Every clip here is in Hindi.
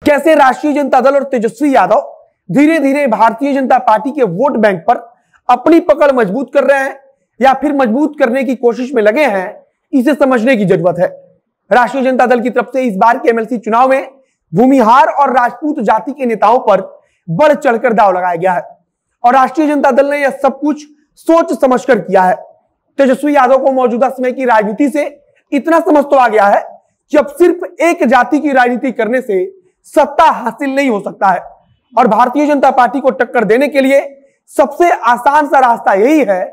कैसे राष्ट्रीय जनता दल और तेजस्वी यादव धीरे धीरे भारतीय जनता पार्टी के वोट बैंक पर अपनी पकड़ मजबूत कर रहे हैं या फिर मजबूत करने की कोशिश में लगे हैं, इसे समझने की जरूरत है। राष्ट्रीय जनता दल की तरफ से इस बार के एमएलसी चुनाव में भूमिहार और राजपूत जाति के नेताओं पर बढ़ चढ़कर दांव लगाया गया है और राष्ट्रीय जनता दल ने यह सब कुछ सोच समझकर किया है। तेजस्वी यादव को मौजूदा समय की राजनीति से इतना समझ तो आ गया है कि अब सिर्फ एक जाति की राजनीति करने से सत्ता हासिल नहीं हो सकता है और भारतीय जनता पार्टी को टक्कर देने के लिए सबसे आसान सा रास्ता यही है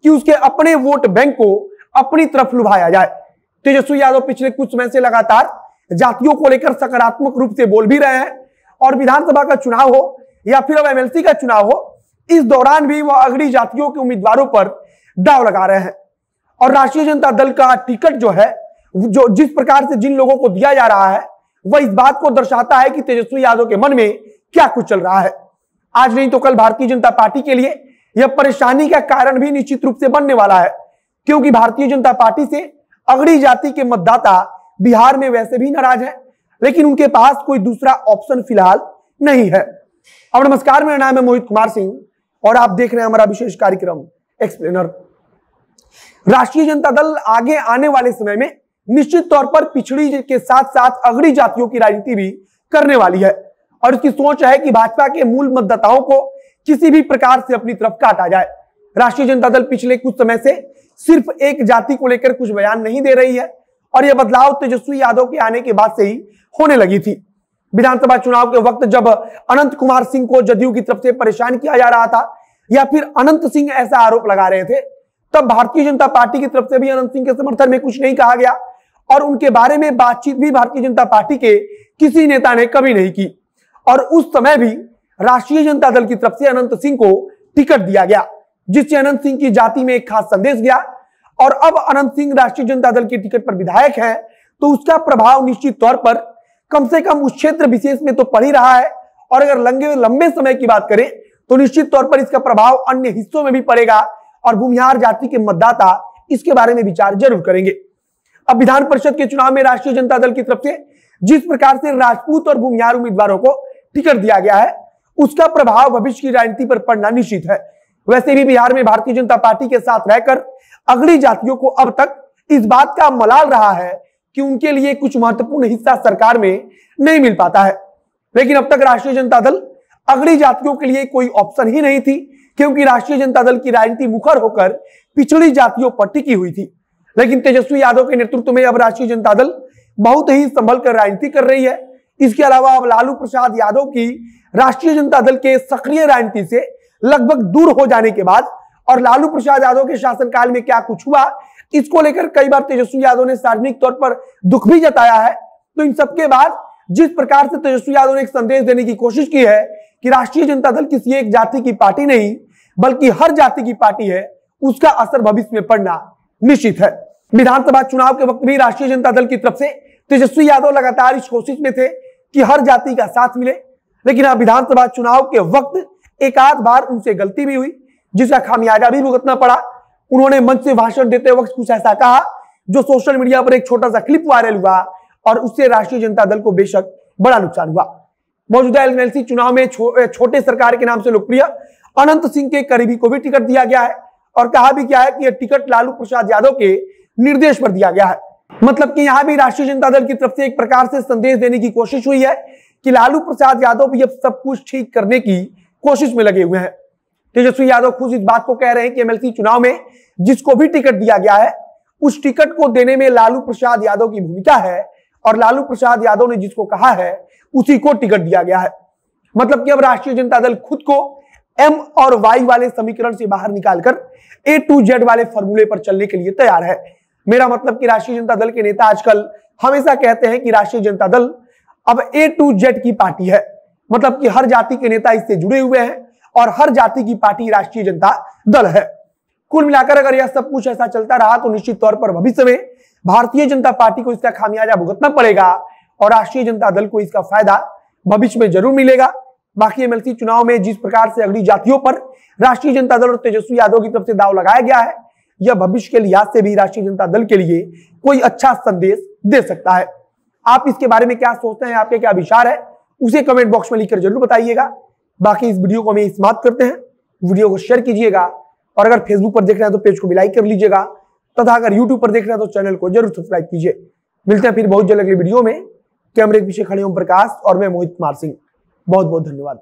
कि उसके अपने वोट बैंक को अपनी तरफ लुभाया जाए। तेजस्वी यादव पिछले कुछ समय से लगातार जातियों को लेकर सकारात्मक रूप से बोल भी रहे हैं और विधानसभा का चुनाव हो या फिर अब एमएलसी का चुनाव हो, इस दौरान भी वह अगड़ी जातियों के उम्मीदवारों पर दांव लगा रहे हैं और राष्ट्रीय जनता दल का टिकट जो है, जो जिस प्रकार से जिन लोगों को दिया जा रहा है, वह इस बात को दर्शाता है कि तेजस्वी यादव के मन में क्या कुछ चल रहा है। आज नहीं तो कल भारतीय जनता पार्टी के लिए यह परेशानी का कारण भी निश्चित रूप से बनने वाला है, क्योंकि भारतीय जनता पार्टी से अगड़ी जाति के मतदाता बिहार में वैसे भी नाराज है, लेकिन उनके पास कोई दूसरा ऑप्शन फिलहाल नहीं है। अब नमस्कार, मेरा नाम है मोहित कुमार सिंह और आप देख रहे हैं हमारा विशेष कार्यक्रम एक्सप्लेनर। राष्ट्रीय जनता दल आगे आने वाले समय में निश्चित तौर पर पिछड़ी के साथ साथ अगड़ी जातियों की राजनीति भी करने वाली है और इसकी सोच है कि भाजपा के मूल मतदाताओं को किसी भी प्रकार से अपनी तरफ काटा जाए। राष्ट्रीय जनता दल पिछले कुछ समय से सिर्फ एक जाति को लेकर कुछ बयान नहीं दे रही है और यह बदलाव तेजस्वी यादव के आने के बाद से ही होने लगी थी। विधानसभा चुनाव के वक्त जब अनंत कुमार सिंह को जदयू की तरफ से परेशान किया जा रहा था या फिर अनंत सिंह ऐसा आरोप लगा रहे थे, तब भारतीय जनता पार्टी की तरफ से भी अनंत सिंह के समर्थन में कुछ नहीं कहा गया और उनके बारे में बातचीत भी भारतीय जनता पार्टी के किसी नेता ने कभी नहीं की और उस समय भी राष्ट्रीय जनता दल की तरफ से अनंत सिंह को टिकट दिया गया, जिससे अनंत सिंह की जाति में एक खास संदेश गया और अब अनंत सिंह राष्ट्रीय जनता दल के टिकट पर विधायक है तो उसका प्रभाव निश्चित तौर पर कम से कम उस क्षेत्र विशेष में तो पड़ ही रहा है और अगर लंबे समय की बात करें तो निश्चित तौर पर इसका प्रभाव अन्य हिस्सों में भी पड़ेगा और भूमिहार जाति के मतदाता इसके बारे में विचार जरूर करेंगे। अब विधान परिषद के चुनाव में राष्ट्रीय जनता दल की तरफ से जिस प्रकार से राजपूत और भूमिहार उम्मीदवारों को टिकट दिया गया है, उसका प्रभाव भविष्य की राजनीति पर पड़ना निश्चित है। वैसे भी बिहार में भारतीय जनता पार्टी के साथ रहकर अगड़ी जातियों को अब तक इस बात का मलाल रहा है कि उनके लिए कुछ महत्वपूर्ण हिस्सा सरकार में नहीं मिल पाता है, लेकिन अब तक राष्ट्रीय जनता दल अगड़ी जातियों के लिए कोई ऑप्शन ही नहीं थी, क्योंकि राष्ट्रीय जनता दल की राजनीति मुखर होकर पिछड़ी जातियों पर टिकी हुई थी। लेकिन तेजस्वी यादव के नेतृत्व में अब राष्ट्रीय जनता दल बहुत ही संभल कर राजनीति कर रही है। इसके अलावा अब लालू प्रसाद यादव की राष्ट्रीय जनता दल के सक्रिय राजनीति से लगभग दूर हो जाने के बाद और लालू प्रसाद यादव के शासनकाल में क्या कुछ हुआ, इसको लेकर कई बार तेजस्वी यादव ने सार्वजनिक तौर पर दुख भी जताया है। तो इन सबके बाद जिस प्रकार से तेजस्वी यादव ने एक संदेश देने की कोशिश की है कि राष्ट्रीय जनता दल किसी एक जाति की पार्टी नहीं बल्कि हर जाति की पार्टी है, उसका असर भविष्य में पड़ना निश्चित है। विधानसभा चुनाव के वक्त भी राष्ट्रीय जनता दल की तरफ से तेजस्वी यादव लगातार इस कोशिश में थे कि हर जाति का साथ मिले, लेकिन अब विधानसभा चुनाव के वक्त एक आध बार उनसे गलती भी हुई, जिसका खामियाजा भी भुगतना पड़ा। उन्होंने मंच से भाषण देते वक्त कुछ ऐसा कहा जो सोशल मीडिया पर एक छोटा सा क्लिप वायरल हुआ और उससे राष्ट्रीय जनता दल को बेशक बड़ा नुकसान हुआ। मौजूदा एमएलसी चुनाव में छोटे सरकार के नाम से लोकप्रिय अनंत सिंह के करीबी को भी टिकट दिया गया है और कहा भी क्या है कि यह टिकट लालू प्रसाद यादव के निर्देश पर दिया गया है। मतलब कि यहां भी राष्ट्रीय जनता दल की तरफ से एक प्रकार से संदेश देने की कोशिश हुई है कि लालू प्रसाद यादव भी अब सब कुछ ठीक करने की कोशिश में लगे हुए हैं। तेजस्वी यादव खुद इस बात को कह रहे हैं कि एमएलसी चुनाव में जिसको भी टिकट दिया गया है उस टिकट को देने में लालू प्रसाद यादव की भूमिका है और लालू प्रसाद यादव ने जिसको कहा है उसी को टिकट दिया गया है। मतलब कि अब राष्ट्रीय जनता दल खुद को एम और वाई वाले समीकरण से बाहर निकालकर ए टू जेड वाले फॉर्मूले पर चलने के लिए तैयार है। मेरा मतलब कि राष्ट्रीय जनता दल के नेता आजकल हमेशा कहते हैं कि राष्ट्रीय जनता दल अब ए टू जेड की पार्टी है, मतलब कि हर जाति के नेता इससे जुड़े हुए हैं और हर जाति की पार्टी राष्ट्रीय जनता दल है। कुल मिलाकर अगर यह सब कुछ ऐसा चलता रहा तो निश्चित तौर पर भविष्य में भारतीय जनता पार्टी को इसका खामियाजा भुगतना पड़ेगा और राष्ट्रीय जनता दल को इसका फायदा भविष्य में जरूर मिलेगा। बाकी एमएलसी चुनाव में जिस प्रकार से अगली जातियों पर राष्ट्रीय जनता दल और तेजस्वी यादव की तरफ से दांव लगाया गया है, यह भविष्य के लिहाज से भी राष्ट्रीय जनता दल के लिए कोई अच्छा संदेश दे सकता है। आप इसके बारे में क्या सोचते हैं, आपके क्या विचार है, उसे कमेंट बॉक्स में लिखकर जरूर बताइएगा। बाकी इस वीडियो को हमें समाप्त करते हैं। वीडियो को शेयर कीजिएगा और अगर फेसबुक पर देख रहे हैं तो पेज को भी लाइक कर लीजिएगा तथा अगर यूट्यूब पर देख रहे हैं तो चैनल को जरूर सब्सक्राइब कीजिए। मिलते हैं फिर बहुत जल्द अगली वीडियो में। कैमरे के पीछे खड़े ओम प्रकाश और मैं मोहित कुमार सिंह। बहुत बहुत धन्यवाद।